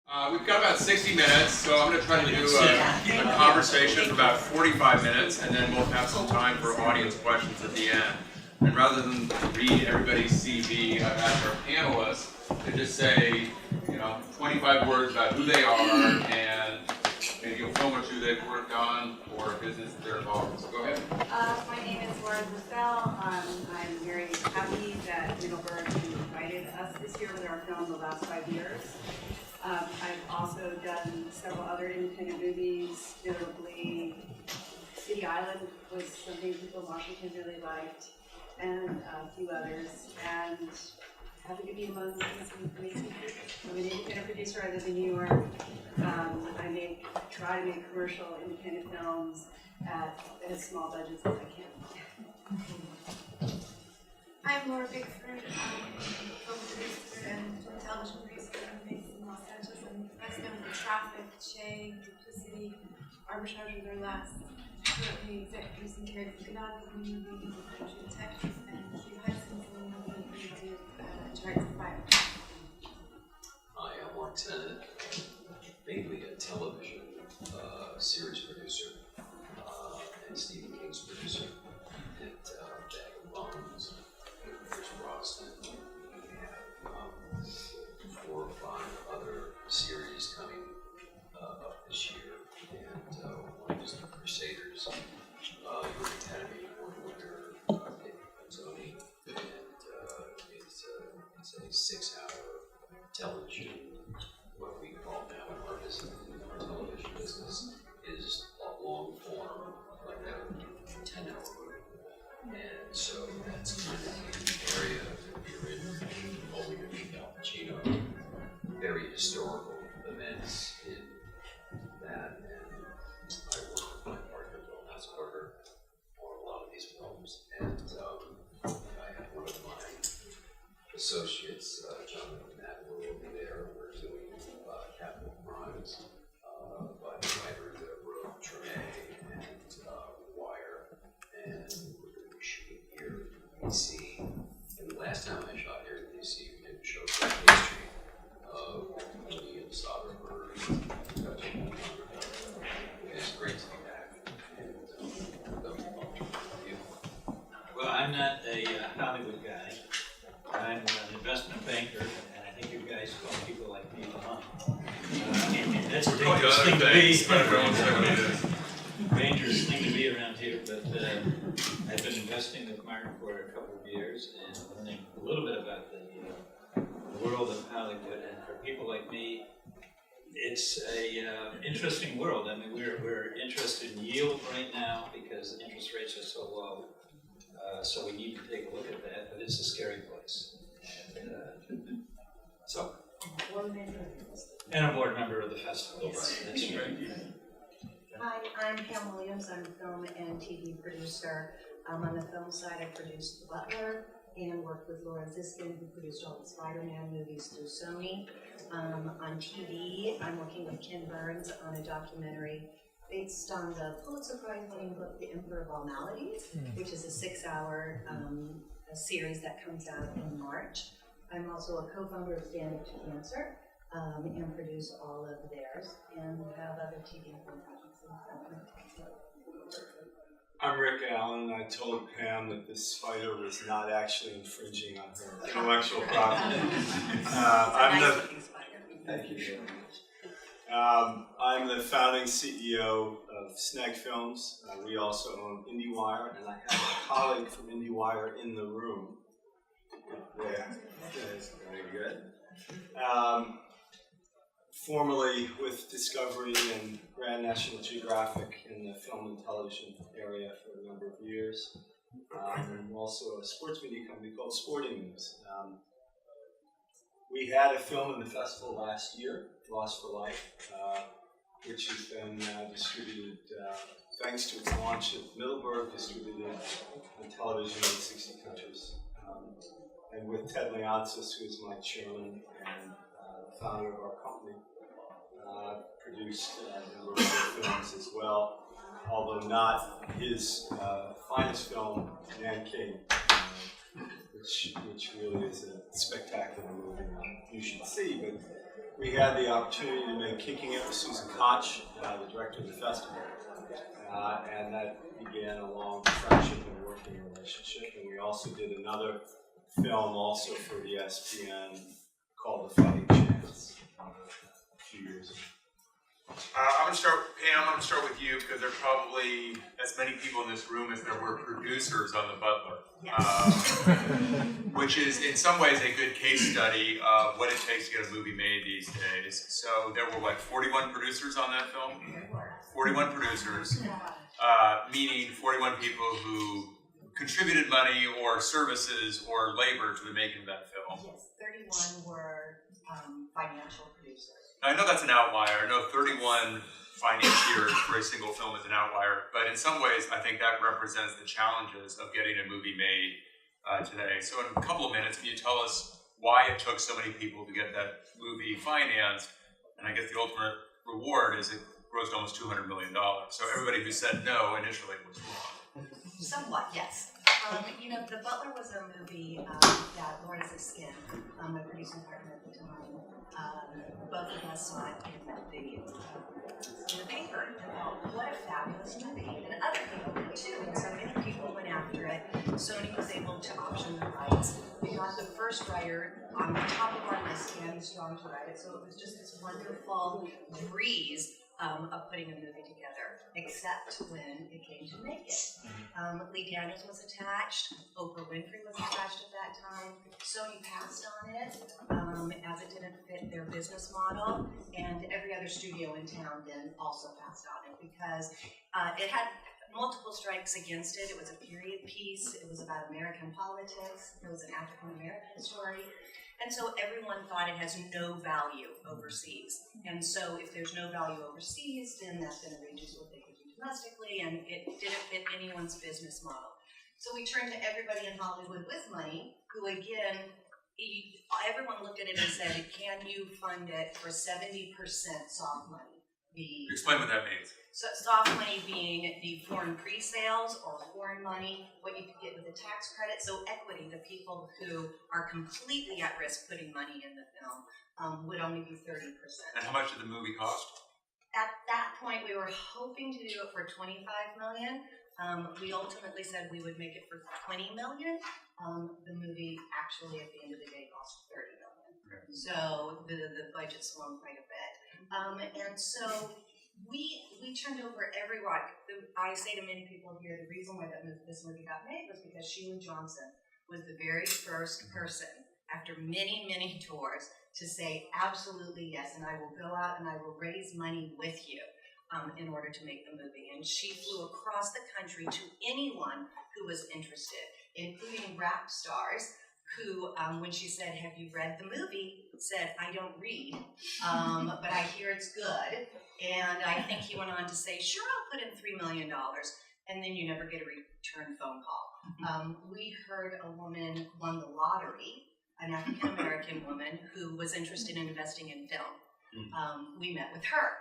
We've got about 60 minutes, so I'm going to try to do a conversation for about 45 minutes, and then we'll have some time for audience questions at the end. And rather than read everybody's CV, I've asked our panelists to just say, 25 words about who they are, and maybe a film or two they've worked on, or a business that they're involved in. So go ahead. My name is Versel. I'm very happy that Middleburg invited us this year with our film the last 5 years. I've also done several other independent movies, notably City Island was something people in Washington really liked, and a few others. And happy to be among these amazing people. I'm an independent producer. I live in New York. I try to make commercial independent films at as small budgets as I can. I'm Laura Bickford, film producer and film television producer. I'm based in Los Angeles, and I've been in traffic, Che, duplicity, arbitrage with our last currently exec producing Carrie Fukunaga from the movie Detective, and Hugh Hudson's in the movie Charts of Fire. Hi, I'm Mark Sennet, mainly a television series producer and Stephen King's producer at Bag of Bones. There's Boston. We have 4 or 5 other series coming up this year, and one is The Crusaders, your Academy Award winner, Sonnet, and it's a 6-hour television. What we call now in our business, in our television business, is a long form, like a 10-hour movie. And so that's kind of the area that we're in, Holding Al Pacino, very historical events in that. And I work with my partner, Bill Hasselberger, on a lot of these films. And I have one of my associates, Jonathan Matt, will be there. We're doing capital crimes by the writer that wrote Treme and Wire, and we're going to be shooting here in DC. And the last time I shot here in DC, we did a show called History of Indian Sovereignty. It's great to be back. And well, I'm not a Hollywood guy. I'm an investment banker, and I think you guys call people like me along. That's a dangerous thing to be. Dangerous thing to be around here, but I've been investing with Mark for a couple of years and learning a little bit about the world of Hollywood. And for people like me, it's a interesting world. I mean, we're interested in yield right now because interest rates are so low. So we need to take a look at that, but it's a scary place. And, and a board member of the festival. Yes. That's right. Hi, I'm Pam Williams. I'm a film and TV producer. On the film side, I produced The Butler and worked with Laura Ziskin, who produced all the Spider-Man movies through Sony. On TV, I'm working with Ken Burns on a documentary based on the Pulitzer Prize-winning book, The Emperor of All Maladies, which is a 6-hour a series that comes out in March. I'm also a co-founder of Stand to Cancer and produce all of theirs, and have other TV and film projects. I'm Rick Allen. I told Pam that this spider was not actually infringing on her intellectual property. Thank you very much. I'm the founding CEO of Snag Films. We also own IndieWire, and I have a colleague from IndieWire in the room. Yeah, that's very good. Formerly with Discovery and Grand National Geographic in the film and television area for a number of years. And also a sports media company called Sporting News. We had a film in the festival last year, Lost for Life, which has been distributed, thanks to its launch at Middleburg, distributed on television in 60 countries. And with Ted Leonsis, who is my chairman and founder of our company, produced a number of films as well, although not his finest film, Man King, which really is a spectacular movie you should see. But we had the opportunity to make Kicking It with Susan Koch, the director of the festival, and that began a long friendship and working relationship. And we also did another film also for ESPN called The Fighting Chance a few years ago. I'm going to start, Pam, I'm going to start with you because there are probably as many people in this room as there were producers on The Butler. Which is in some ways a good case study of what it takes to get a movie made these days. So there were, what, 41 producers on that film? 41 producers, meaning 41 people who contributed money or services or labor to the making of that film. Yes, 31 were financial producers. Now, I know that's an outlier. I know 31 financiers for a single film is an outlier, but in some ways, I think that represents the challenges of getting a movie made today. So in a couple of minutes, can you tell us why it took so many people to get that movie financed? And I guess the ultimate reward is it grossed almost $200 million. So everybody who said no initially was wrong. Somewhat, yes. You know, The Butler was a movie that Laura Ziskin, my producing partner at the time, both of us saw it in the paper and thought, what a fabulous movie. And other people did too, and so many people went after it. Sony was able to option the rights. We got the first writer on the top of our list, Annie Strong, to write it, so it was just this wonderful breeze of putting a movie together, except when it came to make it. Lee Daniels was attached, Oprah Winfrey was attached at that time. Sony passed on it as it didn't fit their business model, and every other studio in town then also passed on it because it had multiple strikes against it. It was a period piece, it was about American politics, it was an African American story. And so everyone thought it has no value overseas. And so if there's no value overseas, then that's going to reduce what they could do domestically, and it didn't fit anyone's business model. So we turned to everybody in Hollywood with money, who again, everyone looked at it and said, can you fund it for 70% soft money? Explain what that means. So soft money being the foreign pre-sales or foreign money, what you could get with a tax credit. So equity, the people who are completely at risk putting money in the film, would only be 30%. And how much did the movie cost? At that point, we were hoping to do it for $25 million. We ultimately said we would make it for $20 million. The movie actually, at the end of the day, cost $30 million. Okay. So the budget swung quite a bit. And so we turned over every rock. I say to many people here, the reason why this movie got made was because Sheila Johnson was the very first person, after many, many tours, to say absolutely yes, and I will go out and I will raise money with you in order to make the movie. And she flew across the country to anyone who was interested, including rap stars, who, when she said, have you read the movie, said, I don't read, but I hear it's good. And I think he went on to say, sure, I'll put in $3 million. And then you never get a return phone call. We heard a woman won the lottery, an African-American woman who was interested in investing in film. We met with her.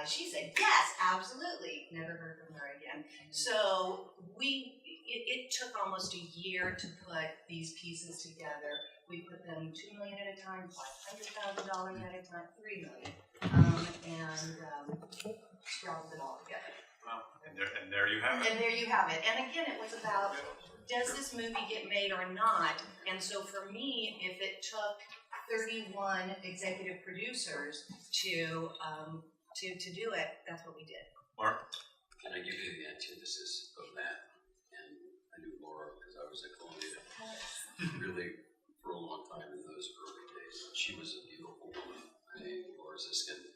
She said, yes, absolutely. Never heard from her again. So it took almost a year to put these pieces together. We put them $2 million at a time, $500,000 at a time, $3 million, and scrabbled it all together. Wow. And there you have it. And there you have it. And again, it was about, does this movie get made or not? And so for me, if it took 31 executive producers to do it, that's what we did. Mark? Can I give you the antithesis of that? And I knew Laura because I was at Columbia really for a long time in those early days. She was a beautiful woman. Laura Ziskin,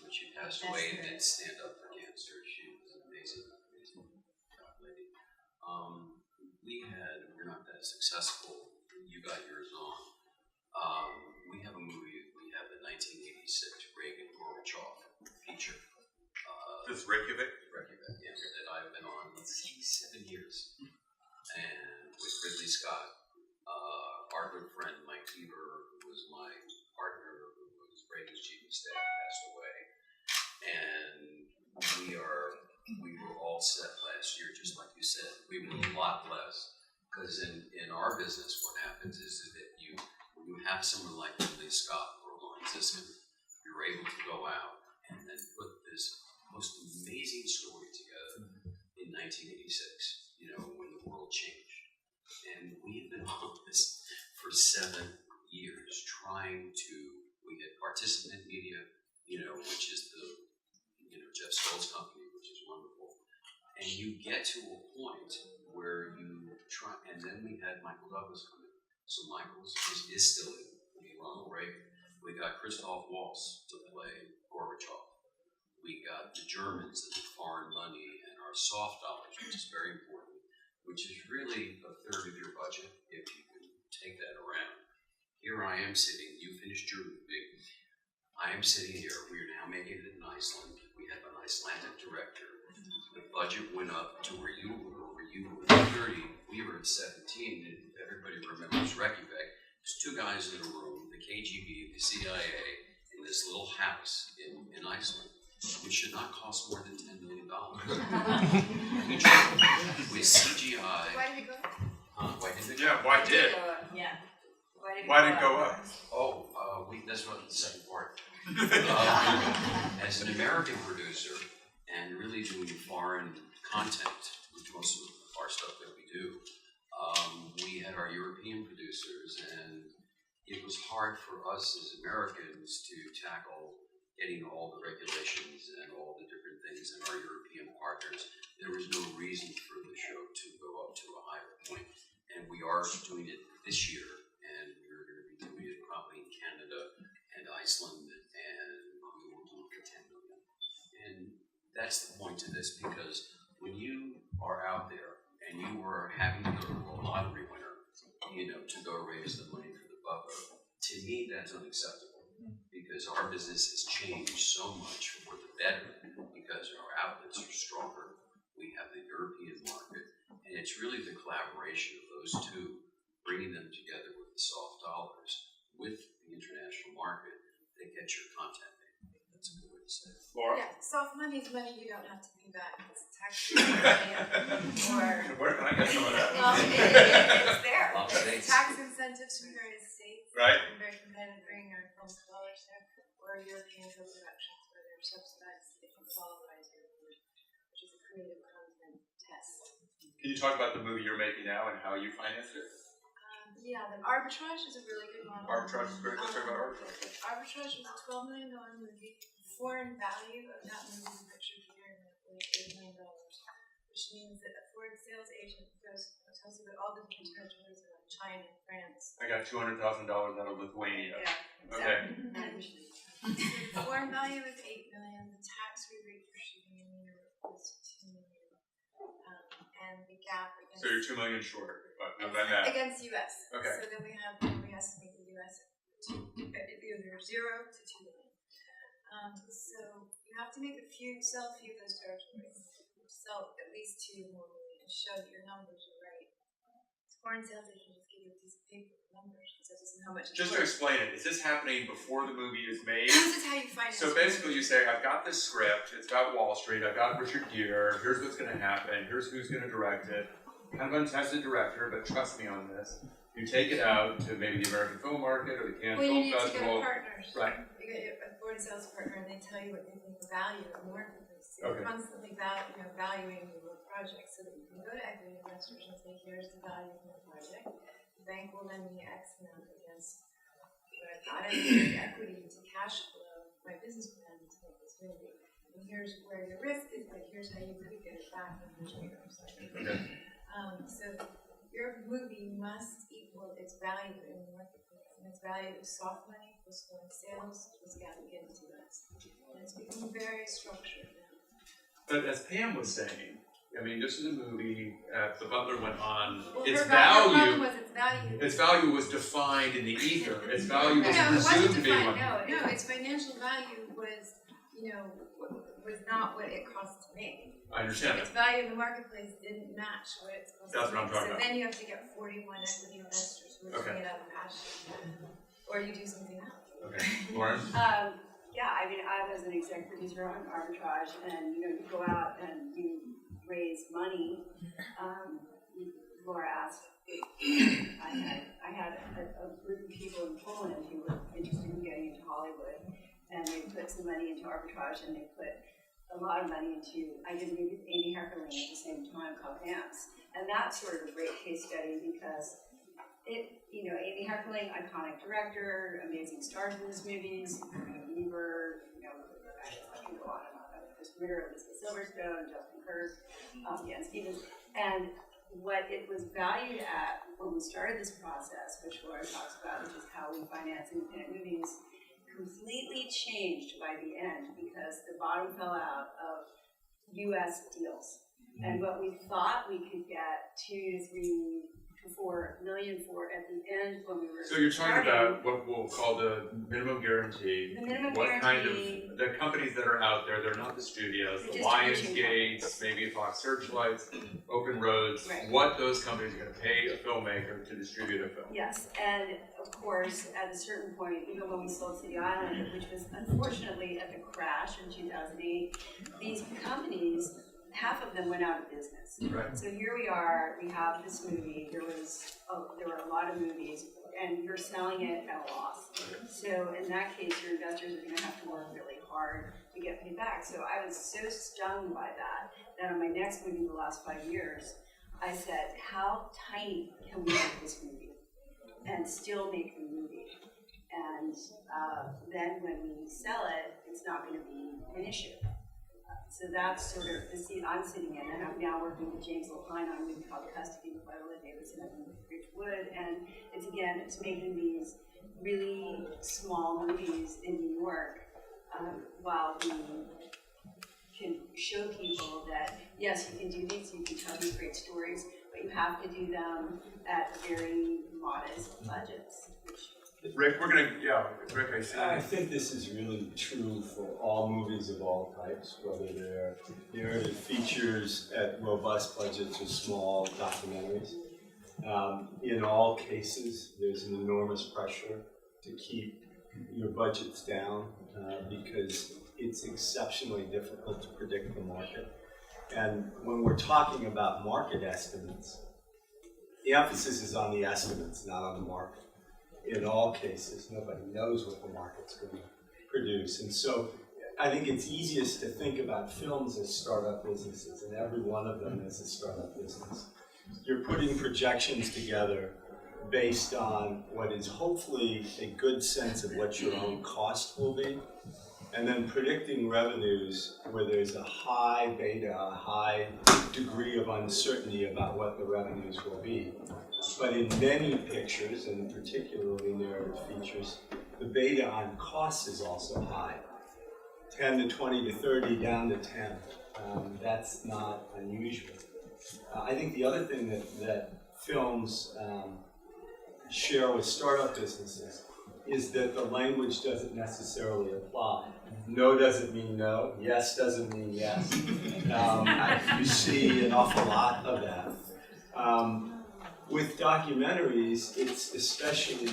when she passed away and did stand up for cancer, she was an amazing, amazing lady. We're not that successful. You got yours on. We have a movie. We have the 1986 Reagan Gorbachev feature. This is Reykjavik? Reykjavik, yeah, that I've been on, 7 years. And with Ridley Scott, our good friend Mike Beaver, who was my partner, who was Reagan's chief of staff, passed away. And we were all set last year, just like you said. We were a lot less, Because in our business, what happens is that when you have someone like Ridley Scott or Lawrence Ziskin, you're able to go out and then put this most amazing story together in 1986, when the world changed. And we've been on this for 7 years trying to, we had Participant Media, which is the, Jeff Skoll's company, which is wonderful. And you get to a point where you try, and then we had Michael Douglas come in. So Michael is still in. We Ronald Reagan. We got Christoph Waltz to play Gorbachev. We got the Germans and the foreign money and our soft dollars, which is very important, which is really a third of your budget if you can take that around. Here I am sitting, you finished your movie. I am sitting here, we are now making it in Iceland. We have an Icelandic director. The budget went up to where you were 30, we were at 17, and everybody remembers Reykjavik. There's 2 guys in a room, the KGB, the CIA, in this little house in Iceland, which should not cost more than $10 million. We tried with CGI. Why did it go up? Why did it? Yeah, why did? Yeah. Why did it go up? Oh, that's what the second part. As an American producer and really doing foreign content, which most of our stuff that we do, we had our European producers, and it was hard for us as Americans to tackle getting all the regulations and all the different things in our European partners. There was no reason for the show to go up to a higher point, and we are doing it this year, and we're going to be doing it probably in Canada and Iceland, and we will do it for $10 million. And that's the point to this, because when you are out there and you are having to go to a lottery winner, to go raise the money for the butler, to me that's unacceptable, because our business has changed so much for the better, because our outlets are stronger. We have the European market, and it's really the collaboration of those two, bringing them together with the soft dollars, with the international market, that gets your content made. That's a good way to say it. Laura? Yeah, soft money is money you don't have to pay back. It's tax money Where can I get some of that? well, it's there. Lots of things. Tax incentives from various states. Right. And very competitive bringing our film dollars there, or European film productions where they're subsidized if you qualify as European, which is a creative content test. Can you talk about the movie you're making now and how you financed it? Yeah, the Arbitrage is a really good model. Arbitrage is great. Let's talk about Arbitrage. Arbitrage was a $12 million movie. Foreign value of that movie is pictured here in like $8 million, which means that a foreign sales agent tells you about all the different territories around China and France. I got $200,000 out of Lithuania. Yeah. Okay. The foreign value is $8 million. The tax rebate for shooting in Europe was $2 million, and the gap against So you're $2 million short, but no, by that. against US. Okay. So then we estimate the US either 0 to 2 million. So you have to sell a few of those territories, sell at least 2 more million, and show that your numbers are right. Foreign sales agents just give you a piece of paper with numbers, so this is how much. Just to explain it, is this happening before the movie is made? This is how you finance. So basically you say, I've got this script, it's about Wall Street, I've got Richard Gere, here's what's going to happen, here's who's going to direct it. Kind of untested director, but trust me on this. You take it out to maybe the American Film Market or the Cannes Well, Film you need to Festival. get partners. Right. You get a foreign sales partner, and they tell you what they think the value of the marketplace. So Okay. you're constantly valuing your project so that you can go to equity investors and say, here's the value of my project. The bank will lend me X amount against what I thought I needed equity to cash flow my business plan to make this movie. And here's where your risk is, but here's how you could get it back, and here's what your upside is. Okay. So your movie must equal its value in the marketplace, and its value is soft money plus foreign sales plus gap against US. And it's become very structured now. But as Pam was saying, I mean, this is a movie, The Butler went on, Well, its her problem value, was its value. its value was defined in the ether. Its value was No, it presumed wasn't to be defined. one. No, its financial value was, was not what it cost to make. I understand Its that. value in the marketplace didn't match what it's supposed That's to what I'm make. talking So about. then you have to get 41 equity investors who are Okay. doing it out of passion, or you do something else. Okay, Lauren? Yeah, I mean, I was an exec producer on Arbitrage, and you go out and you raise money. Laura asked, I had a group of people in Poland who were interested in getting into Hollywood, and they put some money into arbitrage, and they put a lot of money into, I did a movie with Amy Heckerling at the same time called Ants, and that's sort of a great case study because Amy Heckerling, iconic director, amazing stars in these movies, Bieber, I can go on and on. Chris Ritter, Elizabeth Silverstone, Justin Kirk, Dan Stevens, and what it was valued at when we started this process, which Laura talks about, which is how we finance independent movies, completely changed by the end because the bottom fell out of U.S. deals. And what we thought we could get 2 to 3 to 4 million for at the end when we were So you're talking starting, about what we'll call the minimum guarantee. the minimum What guarantee. kind of, the companies that are out there, they're not the studios, The the distribution Lionsgates, maybe Fox Searchlights, Open Roads, Right. what those companies are gonna pay a filmmaker to distribute a film. Yes, and of course, at a certain point, even when we sold City Island, which was unfortunately at the crash in 2008, these companies, half of them went out of business. Right. So here we are, we have this movie, there were a lot of movies, and you're selling it at a loss. So in that case, your investors are gonna have to work really hard to get paid back. So I was so stung by that on my next movie, the last 5 years, I said, how tiny can we make this movie and still make the movie? And then when we sell it, it's not gonna be an issue. So that's sort of the seat I'm sitting in, and I'm now working with James Lapine on a movie called Custody with Viola Davidson and Rich Wood, and it's making these really small movies in New York while we can show people that yes, you can do these, you can tell these great stories, but you have to do them at very modest budgets. Rick, Rick, I see. I think this is really true for all movies of all types, whether they're narrative features at robust budgets or small documentaries. In all cases, there's an enormous pressure to keep your budgets down because it's exceptionally difficult to predict the market. And when we're talking about market estimates, the emphasis is on the estimates, not on the market. In all cases, nobody knows what the market's going to produce. And so I think it's easiest to think about films as startup businesses, and every one of them is a startup business. You're putting projections together based on what is hopefully a good sense of what your own cost will be, and then predicting revenues where there's a high beta, a high degree of uncertainty about what the revenues will be. But in many pictures, and particularly narrative features, the beta on costs is also high. 10 to 20 to 30, down to 10. That's not unusual. I think the other thing that films share with startup businesses is that the language doesn't necessarily apply. No doesn't mean no, yes doesn't mean yes. You see an awful lot of that. With documentaries, it's especially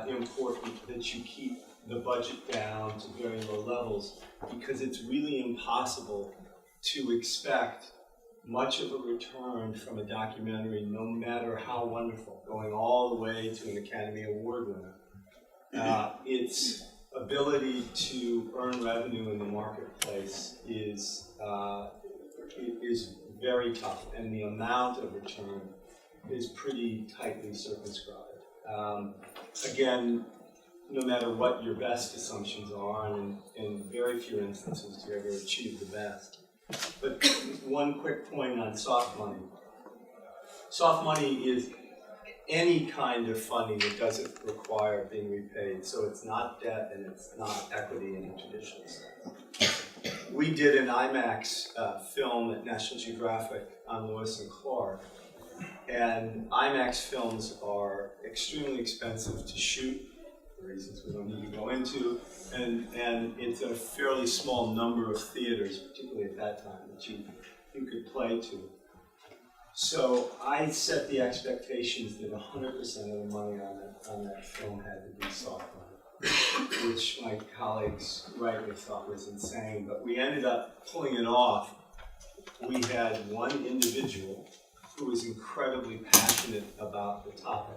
important that you keep the budget down to very low levels because it's really impossible to expect much of a return from a documentary, no matter how wonderful, going all the way to an Academy Award winner. Its ability to earn revenue in the marketplace is very tough, and the amount of return is pretty tightly circumscribed. Again, no matter what your best assumptions are, and in very few instances do you ever achieve the best. But one quick point on soft money. Soft money is any kind of funding that doesn't require being repaid. So it's not debt and it's not equity in a traditional sense. We did an IMAX film at National Geographic on Lewis and Clark. And IMAX films are extremely expensive to shoot, for reasons we don't need to go into, and it's a fairly small number of theaters, particularly at that time, that you could play to. So I set the expectations that 100% of the money on that film had to be soft money, which my colleagues rightly thought was insane, but we ended up pulling it off. We had one individual who was incredibly passionate about the topic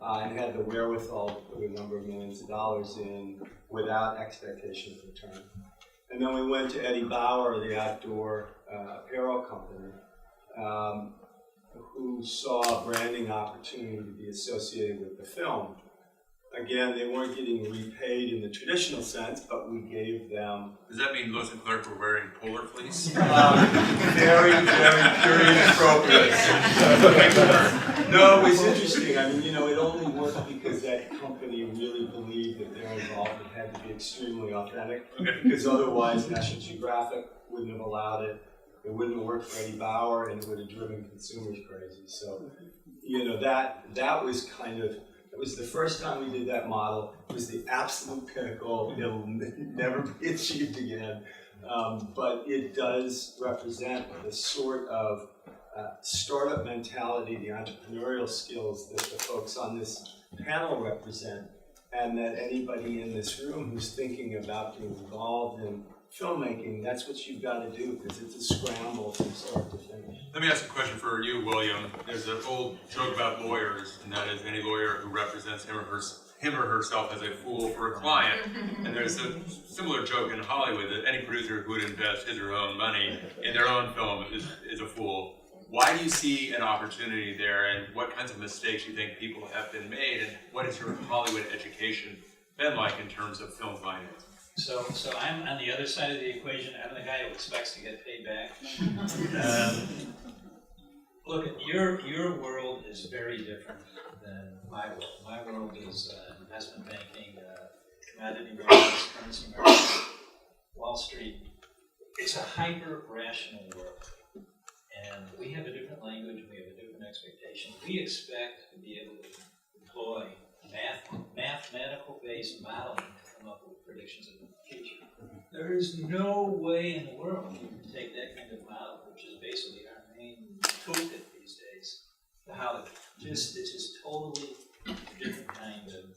and had the wherewithal to put a number of millions of dollars in without expectation of return. And then we went to Eddie Bauer, the outdoor apparel company, who saw a branding opportunity to be associated with the film. Again, they weren't getting repaid in the traditional sense, but we gave them... Does that mean Lewis and Clark were wearing polar fleece? Very, very period appropriate. No, it was interesting. I mean, it only worked because that company really believed that their involvement had to be extremely authentic, because otherwise National Geographic wouldn't have allowed it. It wouldn't have worked for Eddie Bauer, and it would have driven consumers crazy. So, that was kind of... It was the first time we did that model. It was the absolute pinnacle. It'll never be achieved again. But it does represent the sort of startup mentality, the entrepreneurial skills that the folks on this panel represent, and that anybody in this room who's thinking about being involved in filmmaking, that's what you've got to do, because it's a scramble from start to finish. Let me ask a question for you, William. There's an old joke about lawyers, and that is any lawyer who represents him or herself as a fool for a client. And there's a similar joke in Hollywood that any producer who would invest his or her own money in their own film is a fool. Why do you see an opportunity there, and what kinds of mistakes you think people have been made, and what has your Hollywood education been like in terms of film finance? So I'm on the other side of the equation. I'm the guy who expects to get paid back. Look, your world is very different than my world. My world is investment banking, commodity markets, currency markets, Wall Street. It's a hyper-rational world. And we have a different language, we have a different expectation. We expect to be able to employ mathematical-based modeling to come up with predictions of the future. There is no way in the world you can take that kind of model, which is basically our main toolkit these days, to Hollywood. It's just totally different kind of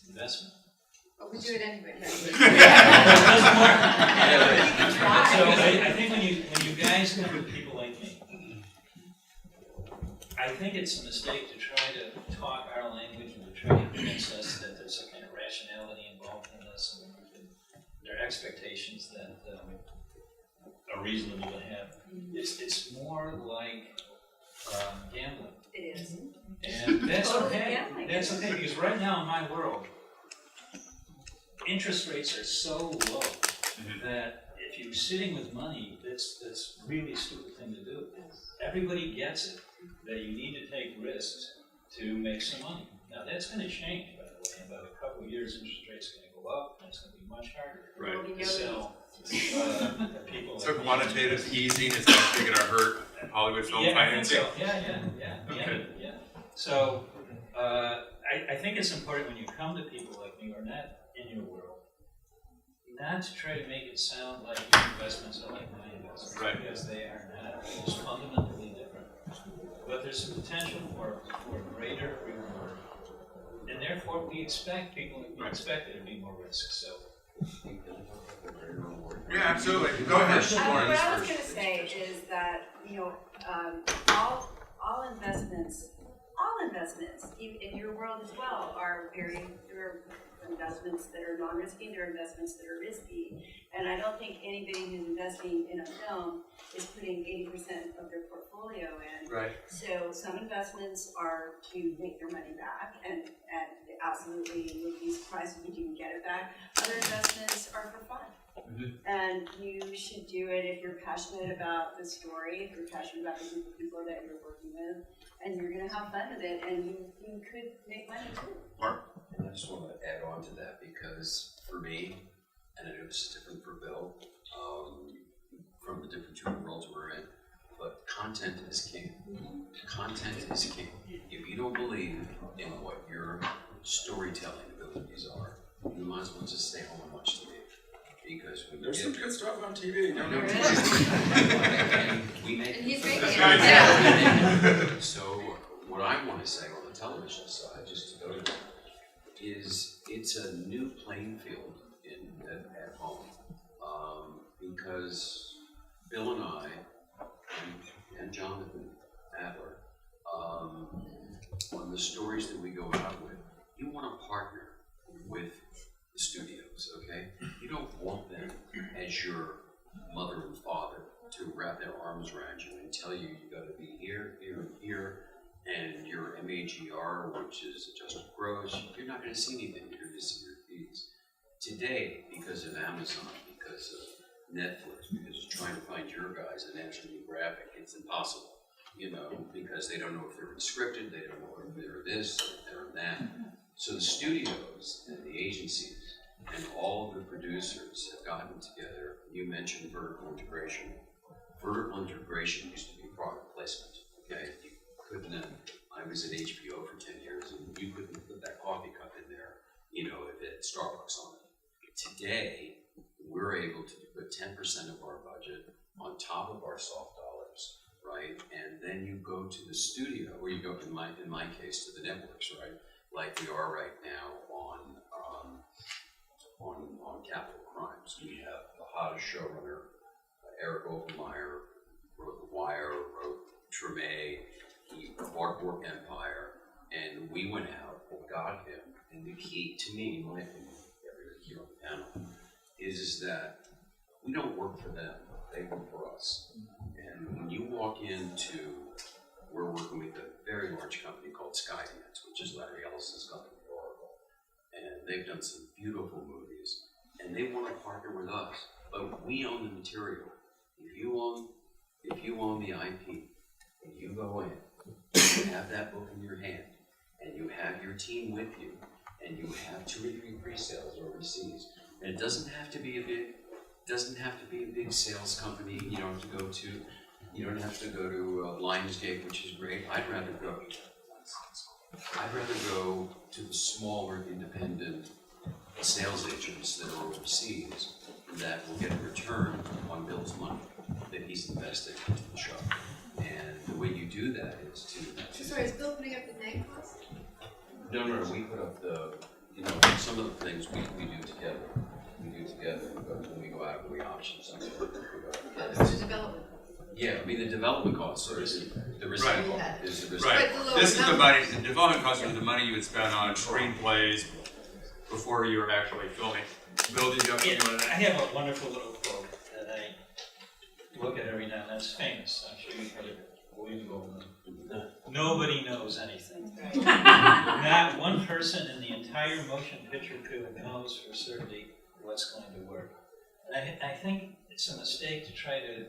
investment. But we do it anyway. It doesn't work. So I think when you guys come to people like me, I think it's a mistake to try to talk our language and to try to convince us that there's some kind of rationality involved in this, and there are expectations that are reasonable to have. It's more like gambling. It is. And that's Totally okay. gambling. That's okay, because right now in my world, interest rates are so low that if you're sitting with money, that's a really stupid thing to do. Everybody gets it, that you need to take risks to make some money. Now that's going to change, by the way. In about a couple of years, interest rates are going to go up, and it's going to be much harder to sell people. So quantitative easing is going to take it or hurt Hollywood film financing? Yeah. So I think it's important when you come to people like me, or not in your world, not to try to make it sound like your investments are like my investments, because they are not. It's fundamentally different. But there's some potential for greater reward, and therefore we expect people to be expected to be more risk. So. Yeah, absolutely. Go ahead. What I was going to say is that all investments, in your world as well, there are investments that are non-risky, there are investments that are risky, and I don't think anybody who's investing in a film is putting 80% of their portfolio in. Right. So some investments are to make their money back, and absolutely you would be surprised if you didn't get it back. Other investments are for fun. And you should do it if you're passionate about the story, if you're passionate about the group of people that you're working with, and you're going to have fun with it, and you could make money too. Mark? And I just want to add on to that, because for me, and I know this is different for Bill, from the different two worlds we're in, but content is king. Content is king. If you don't believe in what your storytelling abilities are, you might as well just stay home and watch TV. Because when There's some good stuff on TV. we make And he's making it. Yeah. So what I want to say on the television side, just to go to that, is it's a new playing field at home. Because Bill and I and Jonathan have the stories that we go out with, you want to partner with the studios, okay? You don't want them as your mother and father to wrap their arms around you and tell you you got to be here, here, and here, and your MAGR, which is adjusted gross, you're not going to see anything. You're going to see your fees. Today, because of Amazon, because of Netflix, because you're trying to find your guys a National Geographic, it's impossible, you know, because they don't know if they're scripted, they don't know if they're this, or if they're that. So the studios and the agencies and all of the producers have gotten together. You mentioned vertical integration. Vertical integration used to be product placement, okay? You couldn't, I was at HBO for 10 years, and you couldn't put that coffee cup in there, you know, if it had Starbucks on it. Today, we're able to put 10% of our budget on top of our soft dollars, right? And then you go to the studio, or you go, in my case, to the networks, right? Like we are right now on Capital Crimes. We have the hottest showrunner, Eric Oppenmeyer, wrote The Wire, wrote Treme, he bought Work Empire, and we went out and got him. And the key to me, in my opinion, everybody here on the panel, is that we don't work for them, they work for us. And when you walk into, we're working with a very large company called Skydance, which is Larry Ellison's company, Oracle. And they've done some beautiful movies. And they want to partner with us, but we own the material. If you own the IP, and you go in, you have that book in your hand, and you have your team with you, and you have 2 or 3 pre-sales overseas, and it doesn't have to be a big sales company. You don't have to go to Lionsgate, which is great. I'd rather go to the smaller independent sales agents that are overseas that will get a return on Bill's money that he's invested into the show. And the way you do that is to Sorry, is Bill putting up the name cost? No, we put up some of the things we do together. But when we go out and we option something, we go out It's the development. Yeah, I mean, the development costs are the risk Right. is the risk. Right, But the lower this is the number. money, the development costs are the money you would spend on screenplays before you were actually filming. Bill, did you have Yeah, something you I have a wonderful little quote that I look at every now and then. It's famous. I'm sure you've heard it. William Goldman. Nobody knows anything. Not one person in the entire motion picture crew knows for certainty what's going to work. And I think it's a mistake to try to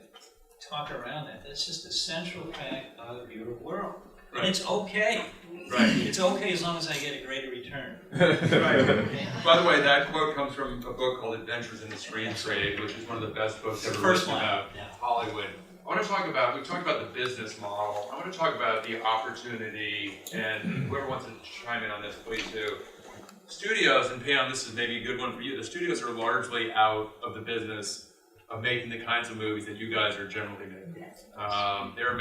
talk around that. That's just a central fact of your world. Right. And it's okay. Right. It's okay as long as I get a greater return. Right. By the way, that quote comes from a book called Adventures in the Screen Trade, which is one of the best books The ever first written one, about yeah. Hollywood. I want to talk about, we've talked about the business model. I want to talk about the opportunity, and whoever wants to chime in on this, please do. Studios, and Pam, this is maybe a good one for you. The studios are largely out of the business of making the kinds of movies that you guys are generally making. They're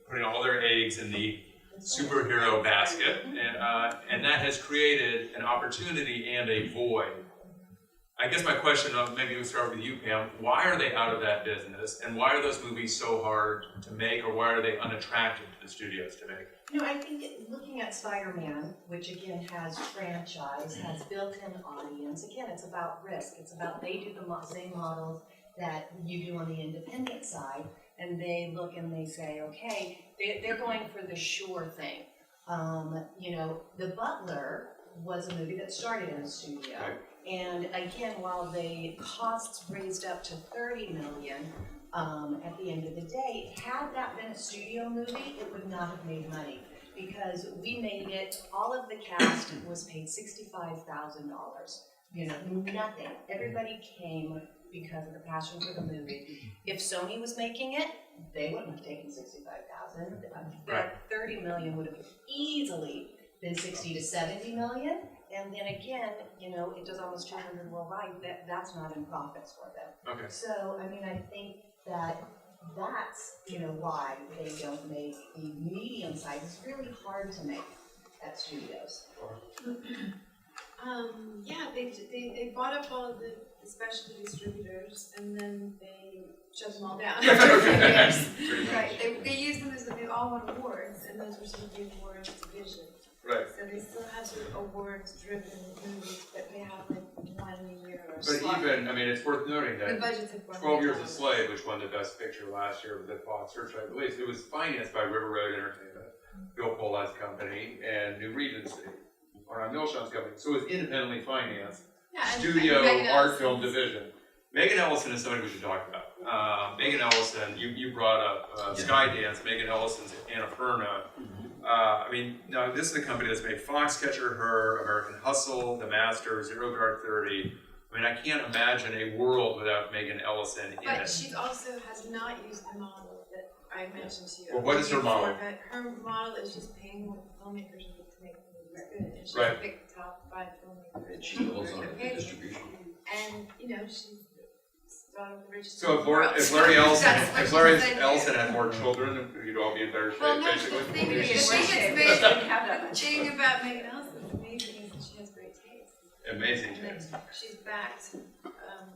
putting all their eggs in the superhero basket, and that has created an opportunity and a void. I guess my question, maybe we'll start with you, Pam. Why are they out of that business, and why are those movies so hard to make, or why are they unattractive to the studios to make? You know, I think looking at Spider-Man, which again has franchise, has built-in audience, again, it's about risk. It's about they do the same models that you do on the independent side, and they look and they say, okay, they're going for the sure thing. You know, The Butler was a movie that started in a studio. Right. And again, while the costs raised up to $30 million, at the end of the day, had that been a studio movie, it would not have made money because we made it, all of the cast was paid $65,000. You know, nothing. Everybody came because of the passion for the movie. If Sony was making it, they wouldn't have taken $65,000. Right. That $30 million would have easily been $60 to $70 million. And then again, you know, it does almost 200 worldwide. That's not in profits for them. Okay. So, I mean, I think that's, you know, why they don't make the medium size. It's really hard to make at studios. Yeah, they bought up all of the specialty distributors and then they shut them all down. Pretty much. Right, they used them as they all won awards, and those were some of the awards division. Right. So they still have sort of awards-driven movies, but they have like 1 year or But slot. even, I mean, it's worth noting The that budgets have gone 12 Years down. a Slave, which won the Best Picture last year with the Fox Search, I believe, it was financed by River Road Entertainment, Bill Pohl's company, and New Regency, or Milsham's company. So it was independently financed. Yeah, and Studio Megan art Ellison. film division. Megan Ellison is somebody we should talk about. Megan Ellison, you brought up Skydance, Megan Ellison's Annapurna. I mean, now this is a company that's made Foxcatcher, Her, American Hustle, The Master, Zero Dark 30. I mean, I can't imagine a world without Megan Ellison in But it. she also has not used the model that I mentioned to you. Well, what is her before, model? But her model is just paying what filmmakers need to make the movie good. And she's Right. picked top 5 filmmakers. And she holds on to the Okay. distribution. And, you know, she's the daughter of the richest So in the world. if Larry That's Ellison, what if she Larry said. Ellison had more children, you'd all be in better shape, Well, no, basically. the thing is, Maybe the in thing one shape, that's but didn't have that much. thing about Megan Ellison is amazing is that she has great taste. Amazing And taste. that she's backed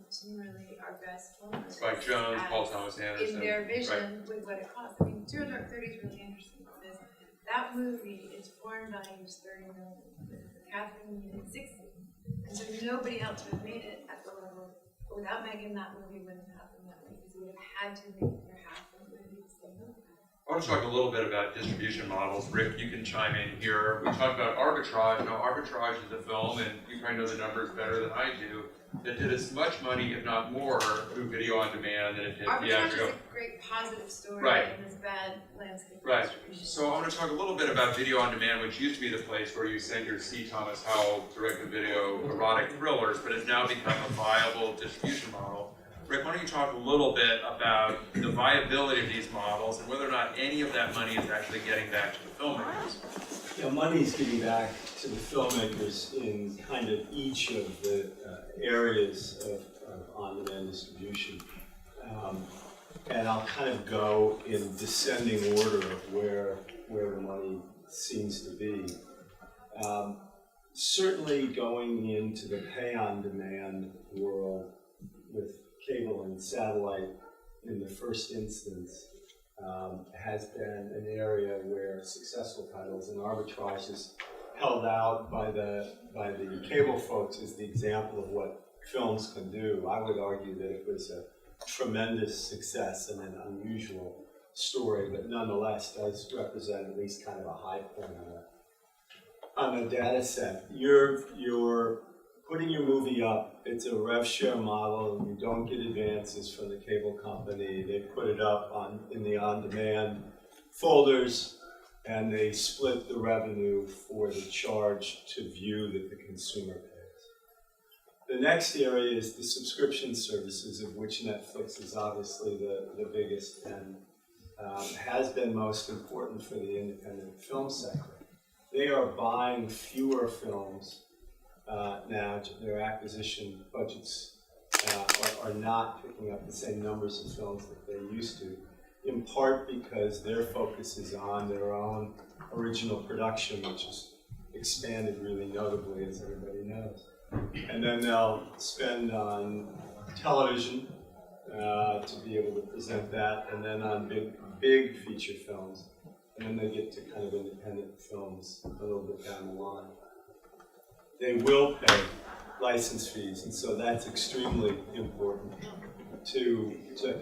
some really our best filmmakers. Spike Jones, as- Paul Thomas Anderson. in their Right. vision with what it costs. I mean, Zero Dark 30 is really interesting because that movie, its foreign value is 30 million. Catherine needed 60. And so nobody else would have made it at the level. Without Megan, that movie wouldn't have happened that way because we would have had to make it for half the movie to stay moving. I want to talk a little bit about distribution models. Rick, you can chime in here. We talked about arbitrage. Now, arbitrage is a film, and you probably know the numbers better than I do, that did as much money, if not more, through video on demand than it did Arbitrage is theatrical. a great positive story Right. in this bad landscape of Right. distribution. So I want to talk a little bit about video on demand, which used to be the place where you sent your C. Thomas Howell direct-to-video erotic thrillers, but has now become a viable distribution model. Rick, why don't you talk a little bit about the viability of these models and whether or not any of that money is actually getting back to the filmmakers? You know, money's getting back to the filmmakers in kind of each of the areas of on-demand distribution. And I'll kind of go in descending order of where the money seems to be. Certainly going into the pay-on-demand world with cable and satellite in the first instance has been an area where successful titles and arbitrage is held out by the cable folks as the example of what films can do. I would argue that it was a tremendous success and an unusual story, but nonetheless does represent at least kind of a high point on a data set. You're putting your movie up, it's a rev share model, and you don't get advances from the cable company. They put it up in the on-demand folders, and they split the revenue for the charge to view that the consumer pays. The next area is the subscription services, of which Netflix is obviously the biggest and has been most important for the independent film sector. They are buying fewer films now. Their acquisition budgets are not picking up the same numbers of films that they used to, in part because their focus is on their own original production, which has expanded really notably, as everybody knows. And then they'll spend on television to be able to present that, and then on big feature films. And then they get to kind of independent films a little bit down the line. They will pay license fees, and so that's extremely important to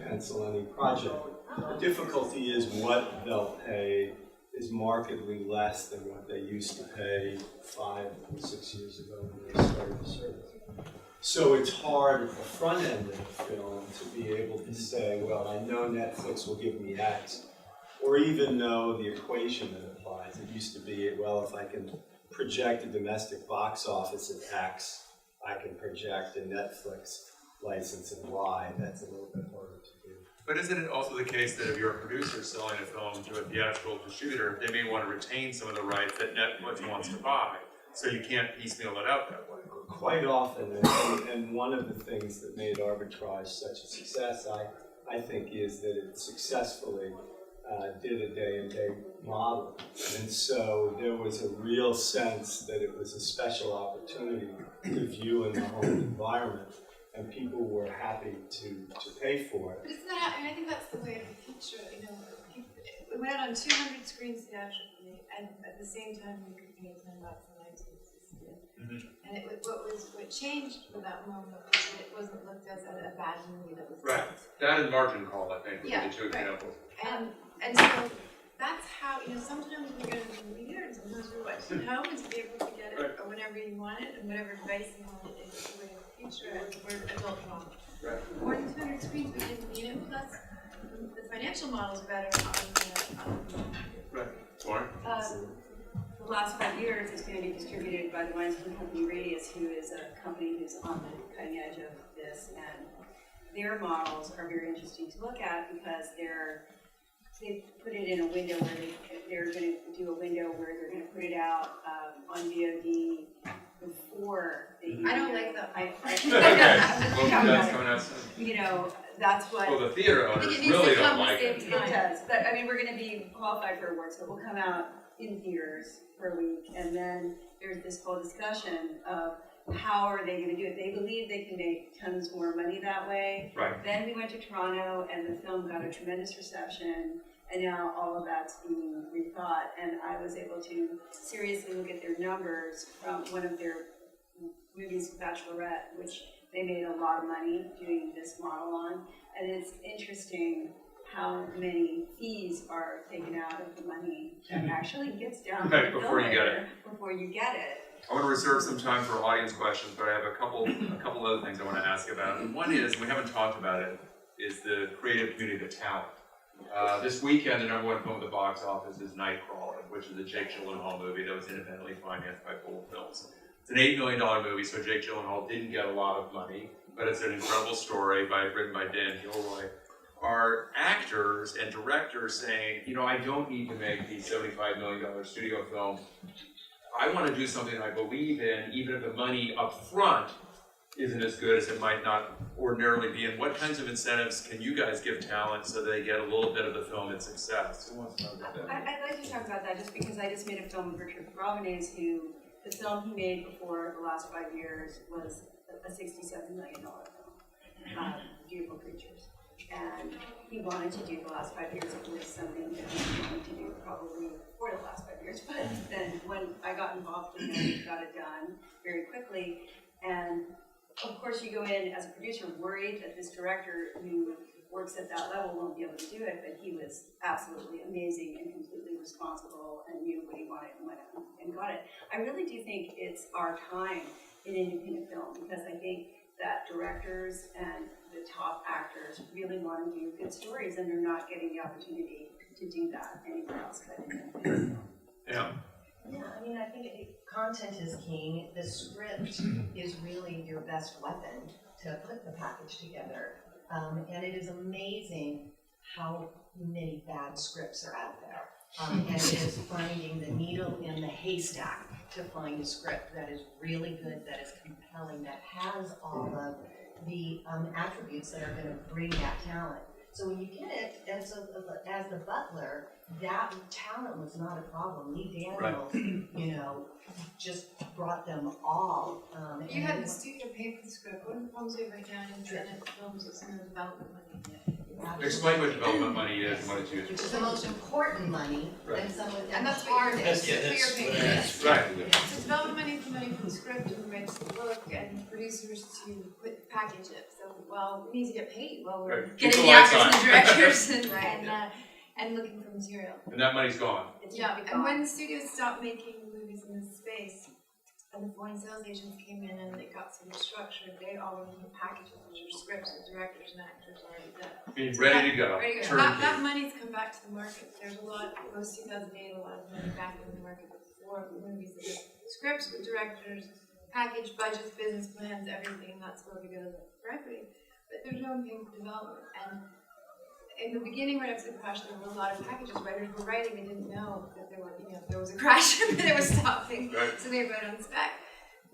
pencil any project. The difficulty is what they'll pay is markedly less than what they used to pay 5 or 6 years ago when they started the service. So it's hard at the front end of the film to be able to say, well, I know Netflix will give me X, or even know the equation that applies. It used to be, well, if I can project a domestic box office at X, I can project a Netflix license at Y. That's a little bit harder to do. But isn't it also the case that if you're a producer selling a film to a theatrical distributor, they may want to retain some of the rights that Netflix wants to buy, so you can't piecemeal it out that way? Quite often, and one of the things that made arbitrage such a success, I think, is that it successfully did a day-and-day model. And so there was a real sense that it was a special opportunity to view in the home environment, and people were happy to pay for it. But it's not, I mean, I think that's the way of the future, you know, we went out on 200 screens theatrically, and at the same time we could pay $10 a night to see it. And what changed with that moment was that it wasn't looked at as a bad movie that was Right. That and Margin Call, I think, would Yeah, be the two examples. And so that's how, sometimes we go to the theater and sometimes we watch it at home and to be able to get it or whenever you want it and whatever device you want it is the way of the future and we're adult drama. Right. More than 200 screens, we didn't need it, plus the financial model is better Right. Lauren? The last 5 years, it's going to be distributed by the Weinstein Company Radius, who is a company who's on the cutting edge of this, and their models are very interesting to look at because they put it in a window where they're going to do a window where they're going to put it out on VOD before they. I don't like that. Well, that's coming out soon. That's what. Well, the theater I owners think it needs really to don't come like the it. same It does, but I mean, we're going to be qualified for awards, so it will come out in theaters for a week, and then there's this whole discussion of how are they going to do it. They believe they can make tons more money that way. Right. Then we went to Toronto, and the film got a tremendous reception, and now all of that's being rethought, and I was able to seriously look at their numbers from one of their movies, Bachelorette, which they made a lot of money doing this model on, and it's interesting how many fees are taken out of the money that actually gets down to Right, the before you get filmmaker before you get it. I want to reserve some time for audience questions, but I have a couple other things I want to ask about. And one is, we haven't talked about it, is the creative community, the talent. This weekend, the #1 film at the box office is Nightcrawler, which is a Jake Gyllenhaal movie that was independently financed by Bold Films. It's an $8 million movie, so Jake Gyllenhaal didn't get a lot of money, but it's an incredible story written by Dan Gilroy. Are actors and directors saying, I don't need to make the $75 million studio film. I want to do something I believe in, even if the money up front isn't as good as it might not ordinarily be. And what kinds of incentives can you guys give talent so they get a little bit of the film and success? Who wants to talk about that? I'd like to talk about that just because I just made a film with Richard Robinez, who the film he made before the last 5 years was a $67 million film, Beautiful Creatures. And he wanted to do the last 5 years at least something that he wanted to do probably for the last 5 years. But then when I got involved in it, we got it done very quickly. And of course you go in as a producer worried that this director who works at that level won't be able to do it, but he was absolutely amazing and completely responsible and knew what he wanted and went out and got it. I really do think it's our time in independent film because I think that directors and the top actors really want to do good stories and they're not getting the opportunity to do that anywhere else but in Yeah. Yeah, I mean, I think content is king. The script is really your best weapon to put the package together. And it is amazing how many bad scripts are out there. And it is finding the needle in the haystack to find a script that is really good, that is compelling, that has all of the attributes that are going to bring that talent. So when you get it, as the butler, that talent was not a problem. Lee Daniels, just brought them all. You had the studio pay for the script. One of the problems we have right now in Sennet Films is no development money. Explain what development money is and what it's used Which for. is the most important money, Right. and some of And the that's what you're hardest. paying. That's what you're paying. Yes. Right. So development money is the money for the script and the rights to the book and producers to package it. So, we need to get paid while we're Right. Keep getting the the lights actors and on. the directors and looking for material. And that money's gone. Yeah, and when the studios stopped making movies in this space, and the foreign sales agents came in and they got some structure, they all were in packages, which are scripts with directors and actors already done. I mean, ready to go. Ready to go. That money's come back to the market. There's a lot, post 2008, a lot of money back in the market for movies. Scripts with directors, package, budgets, business plans, everything, that's where we go for equity. But there's no one paying for development. And in the beginning, right after the crash, there were a lot of packages. Writers were writing, they didn't know that there were, there was a crash and it was stopping. Right. So they wrote on spec.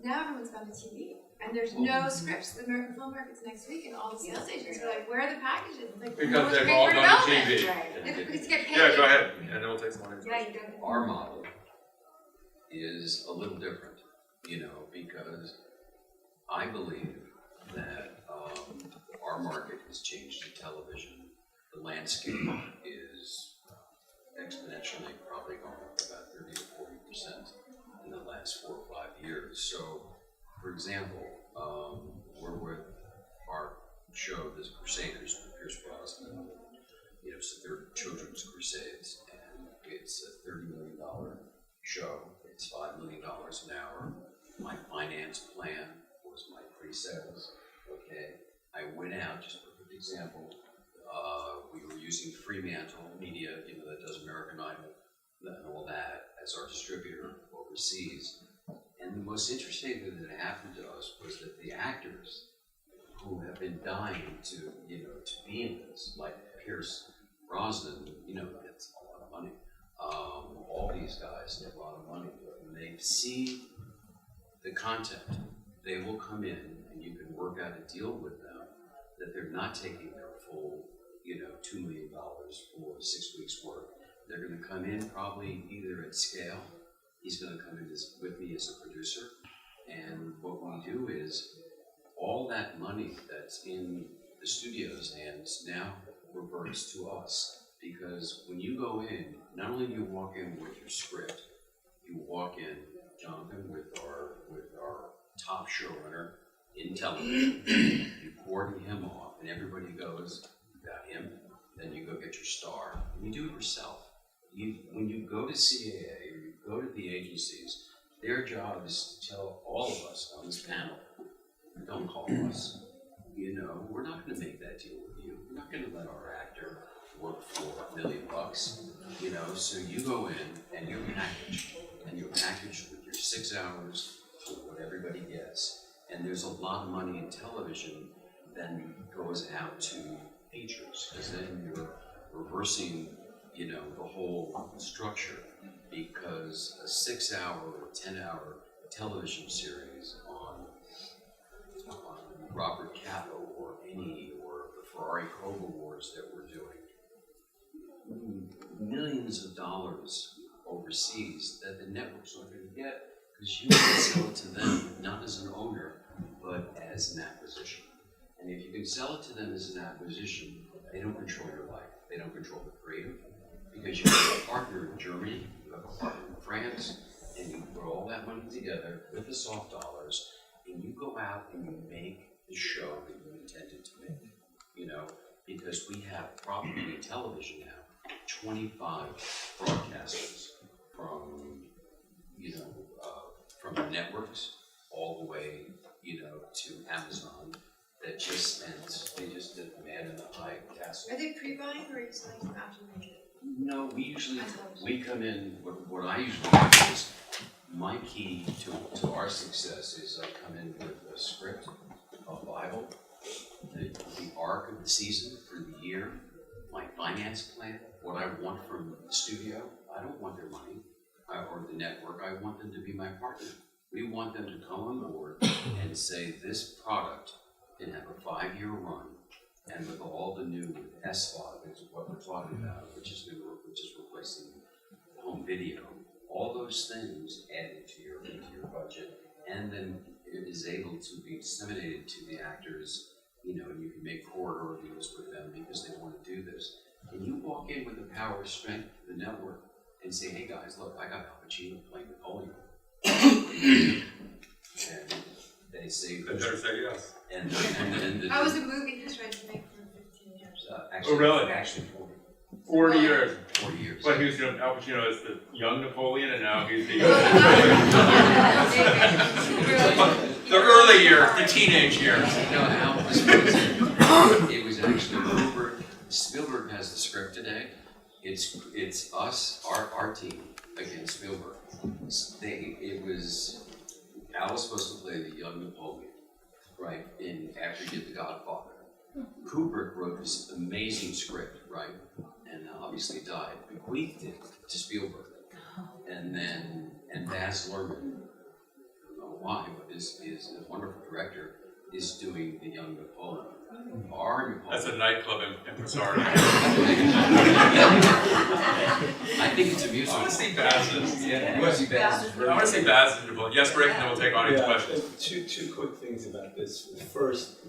Now everyone's gone to TV, and there's no scripts. The American Film Market's next week, and all the sales agents are like, "Where are the packages?" Like, Because no one's they've paying all for gone to development. TV. Right. They have to get paid. Yeah, go ahead. And then we'll take some audience. Yeah, you don't. Our model is a little different, because I believe that our market has changed to television. The landscape is exponentially, probably gone up about 30 to 40% in the last 4 or 5 years. So, for example, we're with our show, The Crusaders, with Pierce Brosnan. You know, it's their children's crusades, and it's a $30 million show. It's $5 million an hour. My finance plan was my pre-sales. Okay, I went out, just for an example. We were using Fremantle Media, you know, that does American Idol and all that, as our distributor overseas. And the most interesting thing that happened to us was that the actors who have been dying to, you know, to be in this, like Pierce Brosnan, you know, gets a lot of money. All these guys get a lot of money. When they see the content, they will come in and you can work out a deal with them that they're not taking their full, you know, $2 million for 6 weeks work. They're going to come in probably either at scale. He's going to come in with me as a producer. And what we do is all that money that's in the studio's hands now reverts to us. Because when you go in, not only do you walk in with your script, you walk in, Jonathan, with our top showrunner in television. You cordon him off, and everybody goes, "You got him." Then you go get your star, and you do it yourself. When you go to CAA or you go to the agencies, their job is to tell all of us on this panel, "Don't call us. You know, we're not going to make that deal with you. We're not going to let our actor work for $1 million. You know, so you go in and you're packaged, with your 6 hours for what everybody gets. And there's a lot of money in television then goes out to features, because then you're reversing, you know, the whole structure. Because a 6-hour or 10-hour television series on Robert Capa or the Ferrari Cove Awards that we're doing, millions of dollars overseas that the networks aren't going to get, because you can sell it to them not as an owner, but as an acquisition. And if you can sell it to them as an acquisition, they don't control your life. They don't control the creative, because you have a partner in Germany, you have a partner in France, and you put all that money together with the soft dollars, and you go out and you make the show that you intended to make. You know, because we have probably in television now 25 broadcasters from, you know, from the networks all the way, you know, to Amazon that they just did Man in the High Castle. Are they pre-buying or are you selling them after you make it? No, we come in, what I usually do is, my key to our success is I come in with a script, a Bible, the arc of the season for the year, my finance plan, what I want from the studio. I don't want their money or the network. I want them to be my partner. We want them to come on board and say this product can have a 5-year run, and with all the new SVOD, which is what we're talking about, which is replacing home video. All those things added into your budget, and then it is able to be disseminated to the actors. You know, and you can make corridor deals with them because they want to do this. And you walk in with the power of strength to the network and say, "Hey guys, look, I got Al Pacino playing Napoleon." And they say, They better say yes. And then How was a movie he tried to make for 15 years? actually, Oh, really? Actually 40 years. 40 years. But he was doing Al Pacino as the young Napoleon, and now he's the the early years, the teenage years. No, Al was it was actually Spielberg has the script today. It's us, our team against Spielberg. Al was supposed to play the young Napoleon, right? After he did The Godfather. Kubrick wrote this amazing script, right? And obviously died, bequeathed it to Spielberg. And Baz Luhrmann, I don't know why, but is a wonderful director, is doing the young Napoleon. Our Napoleon. That's a nightclub impresario. I think it's a musical. I want to see Baz's. Yeah, I want to see Baz's. I want to see Baz's Napoleon. Yes, Rick, and then we'll take audience questions. Two quick things about this. First,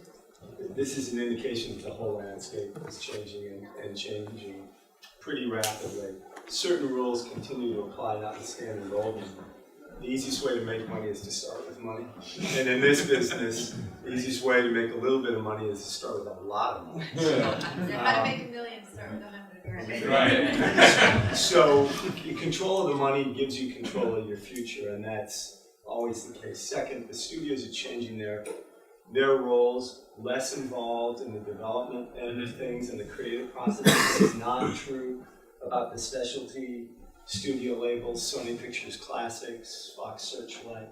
this is an indication that the whole landscape is changing and changing pretty rapidly. Certain rules continue to apply, notwithstanding Goldman. The easiest way to make money is to start with money. And in this business, the easiest way to make a little bit of money is to start with a lot of money. So, How to make $1 million, start with 100. Right. So control of the money gives you control of your future, and that's always the case. Second, the studios are changing their roles, less involved in the development end of things and the creative process. This is not true about the specialty studio labels, Sony Pictures Classics, Fox Searchlight.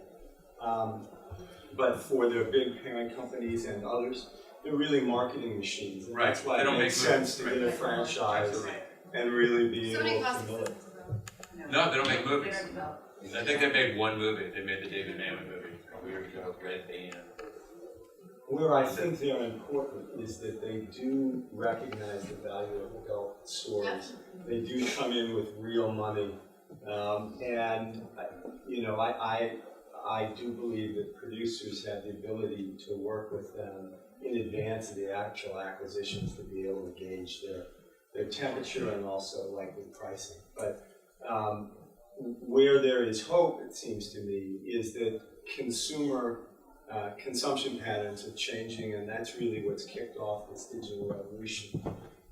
But for their big parent companies and others, they're really marketing machines. And Right. that's why They it don't makes make movies. sense to get a Right. franchise Absolutely. and really be So many able to classics mill it. No, they don't make They movies. don't develop. I think they made one movie. They made the David Mamet movie a couple years ago, Red Band. Where I think they're important is that they do recognize the value of adult stories. They do come in with real money, and I do believe that producers have the ability to work with them in advance of the actual acquisitions to be able to gauge their temperature and also likely pricing. But where there is hope, it seems to me, is that consumption patterns are changing, and that's really what's kicked off this digital revolution.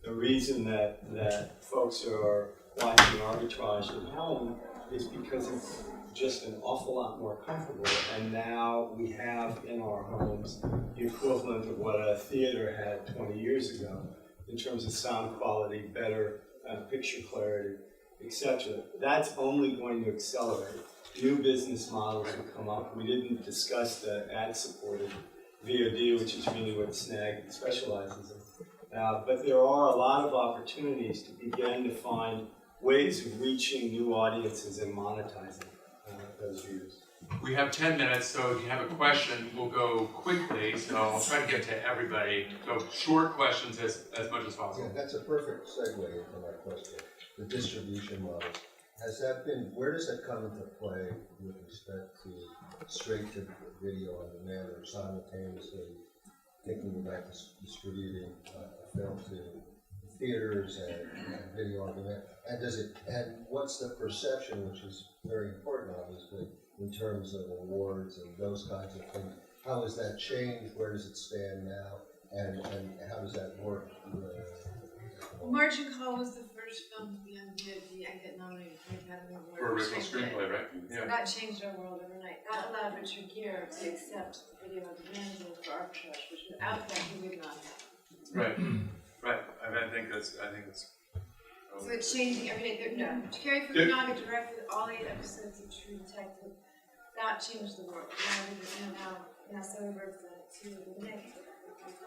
The reason that folks are watching arbitrage at home is because it's just an awful lot more comfortable, and now we have in our homes the equivalent of what a theater had 20 years ago in terms of sound quality, better picture clarity, etc. That's only going to accelerate. New business models will come up. We didn't discuss the ad-supported VOD, which is really what Snag specializes in. But there are a lot of opportunities to begin to find ways of reaching new audiences and monetizing those views. We have 10 minutes, so if you have a question, we'll go quickly. So I'll try to get to everybody. So short questions as much as possible. Yeah, that's a perfect segue into my question. The distribution model. Has that been, where does that come into play with respect to straight to video on demand or simultaneously thinking about distributing a film to theaters and video on demand? And what's the perception, which is very important obviously, in terms of awards and those kinds of things? How has that changed? Where does it stand now? And how does that work? Margin Call was the first film to be on VOD and get nominated for the Academy Award For original screenplay, right? So that changed our world overnight. That allowed Richard Gere to accept video on demand rules for arbitrage, which without that he would not have. Right. Right. I think it's. So it's changing every day. Terry Fukunaga directed all 8 episodes of True Detective. That changed the world. Now Soderbergh's done it too with Nick.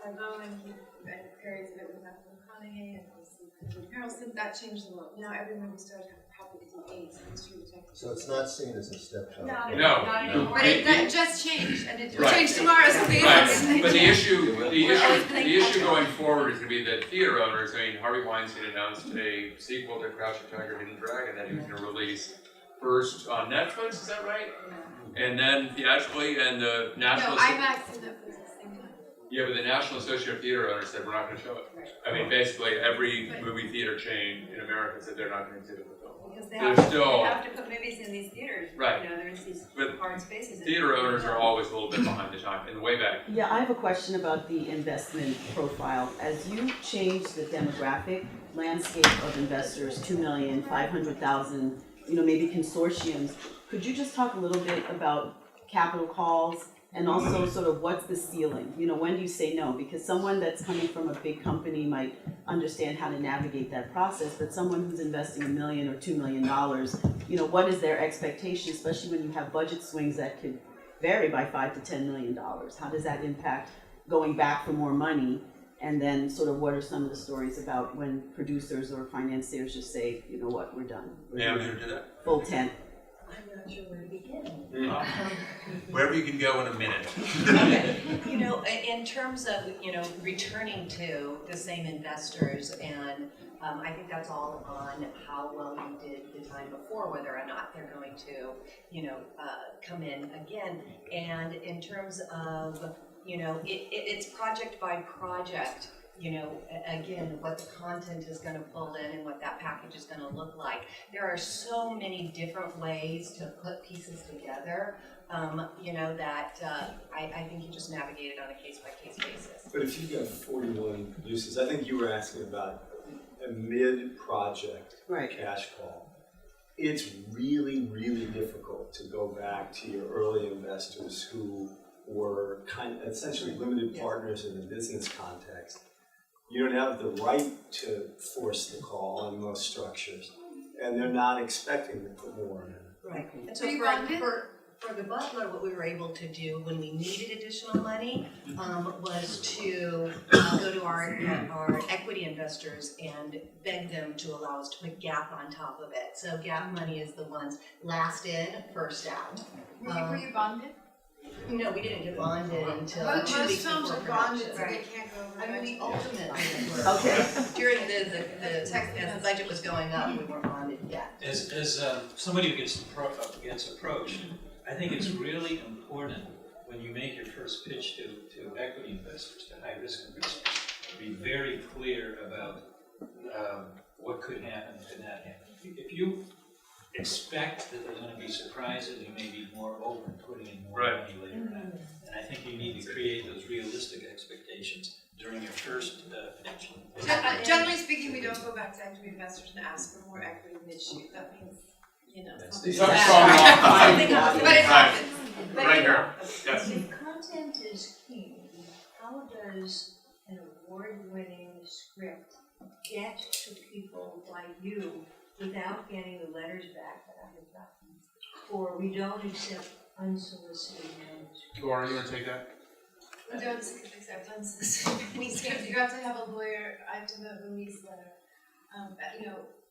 Clive Owen, he Perry's a bit with Matthew McConaughey and Harrelson. That changed the world. Now every movie star is happy to do 8 True Detective. So it's not seen as a stepchild. Not No. anymore. But that just changed, and it will Right. change tomorrow. Something else. Right, but the issue going forward is going to be that theater owners. I mean, Harvey Weinstein announced a sequel to Crouching Tiger, Hidden Dragon that he was going to release first on Netflix. Is that right? And then theatrically, and the National. No, IMAX and Netflix at the same time. Yeah, but the National Association of Theater Owners said we're not going to show it. I mean, basically every movie theater chain in America said they're not going to exhibit the film. Because They're still. they have to put movies in these theaters. Right. You know, there's these But hard spaces. Theater owners are always a little bit behind the time, and way back. Yeah, I have a question about the investment profile. As you change the demographic landscape of investors, 2 million, 500,000, maybe consortiums, could you just talk a little bit about capital calls and also sort of what's the ceiling? When do you say no? Because someone that's coming from a big company might understand how to navigate that process, but someone who's investing $1 million or $2 million, what is their expectation, especially when you have budget swings that could vary by $5 to $10 million? How does that impact going back for more money? And then sort of what are some of the stories about when producers or financiers just say, you know what, we're done. Yeah, I'm going to do that. Full tent. I'm not sure where to begin. Wherever you can go in a minute. Okay. In terms of, returning to the same investors, and I think that's all on how well you did the time before, whether or not they're going to, come in again. And in terms of, it's project by project again, what the content is gonna pull in and what that package is gonna look like. There are so many different ways to put pieces together, that I think you just navigate it on a case-by-case basis. But if you've got 41 producers, I think you were asking about a mid-project Right. cash call. It's really, really difficult to go back to your early investors who were essentially limited partners in the business context. You don't have the right to force the call on most structures, and they're not expecting to put more in. Right. And Are so you bonded? for the Butler, what we were able to do when we needed additional money was to go to our equity investors and beg them to allow us to put GAAP on top of it. So GAAP money is the ones last in, first out. Were you bonded? No, we didn't get bonded until 2 Most weeks films before are bonded, production. so they can't go over I mean, we budget. ultimately were. Okay. During as the budget was going up, we weren't bonded yet. As somebody who gets approached, I think it's really important when you make your first pitch to equity investors, to high-risk investors, to be very clear about what could happen, could not happen. If you expect that there's going to be surprises, you may be more open putting in more money later on. And I think you need to create those realistic expectations during your first pitch. Generally speaking, we don't go back to equity investors and ask for more equity mid-shoot. That means, That's something's the- bad. But it happens. Right here, yes. If content is king, how does an award-winning script get to people like you without getting the letters back that I have gotten? Or we don't accept unsolicited manuscripts? Laura, you want to take that? We don't accept any scripts. You have to have a lawyer. I have to know the lease letter.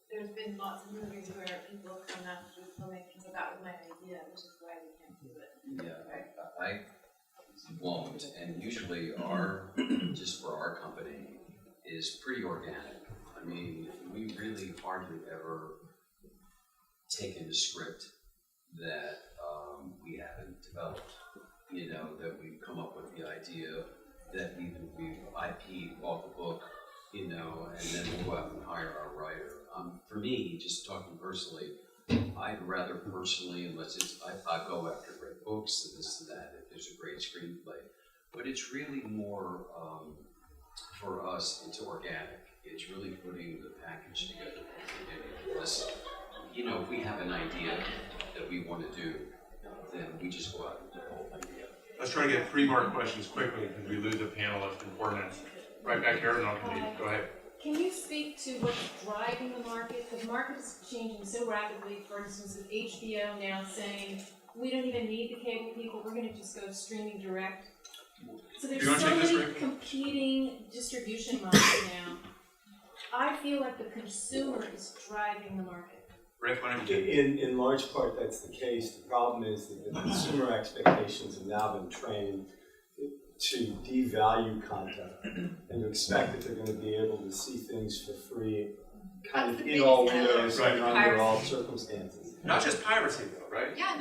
There's been lots of movies where people come after the filmmakers and that was my idea, which is why we can't do it. Yeah, I won't, and usually just for our company, is pretty organic. I mean, we really hardly ever take in a script that we haven't developed. That we've come up with the idea, that we've IP, bought the book, and then we'll go out and hire our writer. For me, just talking personally, I'd rather personally, unless I go after great books and this and that, if there's a great screenplay. But it's really more, for us, it's organic. It's really putting the package together. Unless, if we have an idea that we want to do, then we just go out and do the whole thing together. Let's try to get 3 more questions quickly because we lose a panelist in 4 minutes. Right back here, and I'll continue. Go ahead. Can you speak to what's driving the market? The market is changing so rapidly. For instance, with HBO now saying, we don't even need the cable people, we're going to just go streaming direct. So there's so many competing distribution models now. I feel like the consumer is driving the market. Rick, why don't you In large part, that's the case. The problem is that the consumer expectations have now been trained to devalue content and to expect that they're going to be able to see things for free, kind of in all windows and under all circumstances. Not just piracy, though, right? Yeah,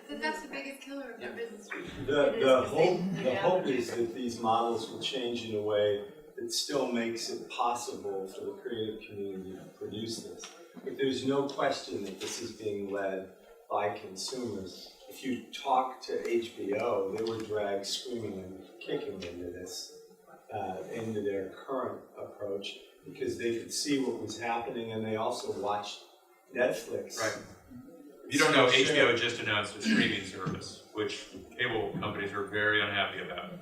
no, that's the biggest killer of the business. The hope is that these models will change in a way that still makes it possible for the creative community to produce this. But there's no question that this is being led by consumers. If you talk to HBO, they were dragged screaming and kicking into this, into their current approach, because they could see what was happening, and they also watched Netflix. Right. If you don't know, HBO just announced a streaming service, which cable companies are very unhappy about.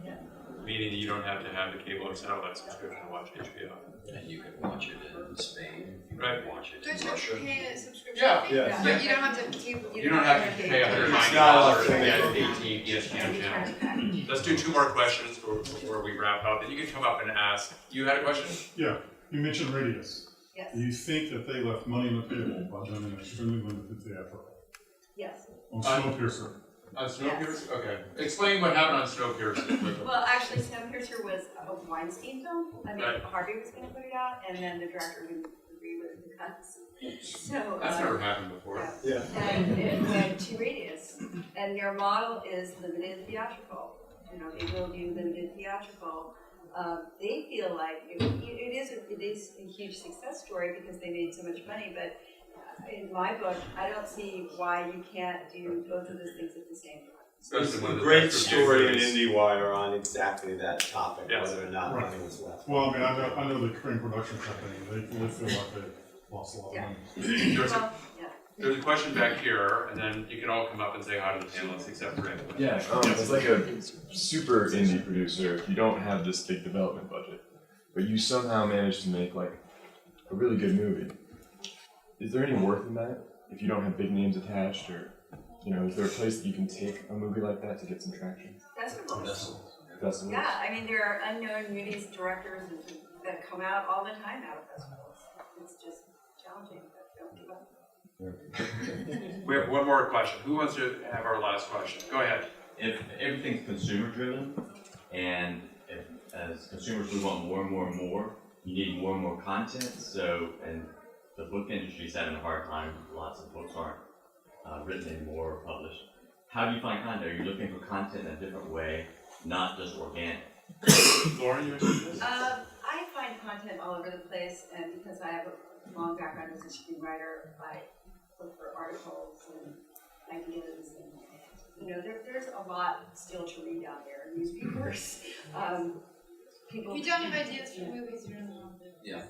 Meaning that you don't have to have a cable or satellite subscription to watch HBO. And you can watch it in Spain, you Right. can watch it Don't in you have Russia. to pay a subscription Yeah. fee? Yeah. But you don't have to keep. You don't have to pay $190 to get 18 ESPN channels. Let's do 2 more questions before we wrap up. And you can come up and ask. You had a question? Yeah, you mentioned Radius. Yes. Do you think that they left money on the table by doing an extremely limited theatrical Yes. on Snowpiercer? On Snowpiercer? Okay. Explain what happened on Snowpiercer quickly. Well, actually, Snowpiercer was a Weinstein film. I mean, Right. Harvey was going to put it out, and then the director didn't agree with the cuts. So That's never happened before. Yeah. and it went to Radius, and their model is limited theatrical. They will do limited theatrical. they feel like it is a huge success story because they made so much money, but in my book, I don't see why you can't do both of those things at the same time. Especially one of the Great best story in reviews. IndieWire on exactly that topic, Yes. whether or not Right. money was left. Well, I mean, I know the Korean production company, they feel like they lost a lot of Yeah. money. There's a question back here, and then you can all come up and say hi to the panelists except Rick. Yeah, as like a super indie producer, you don't have this big development budget, but you somehow manage to make like a really good movie. Is there any worth in that if you don't have big names attached, or is there a place that you can take a movie like that to get some traction? Festivals. Festivals? Yeah, I mean, there are unknown movies directors that come out all the time out of festivals. It's just challenging, but don't give up. We have one more question. Who wants to have our last question? Go ahead. If everything's consumer driven, and if as consumers we want more and more and more, you need more and more content. So, and the book industry's having a hard time. Lots of books aren't written anymore or published. How do you find content? Are you looking for content in a different way, not just organic? Lauren, you I find content all over the place, and because I have a long background as a screenwriter, I look for articles and ideas, and there's a lot still to read out there. Newspapers, people. If you don't have ideas for movies, you're in the wrong business. Yeah.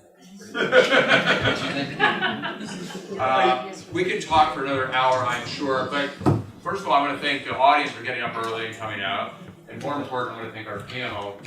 We could talk for another hour, I'm sure, but first of all, I want to thank the audience for getting up early and coming out, and more important, I want to thank our panel.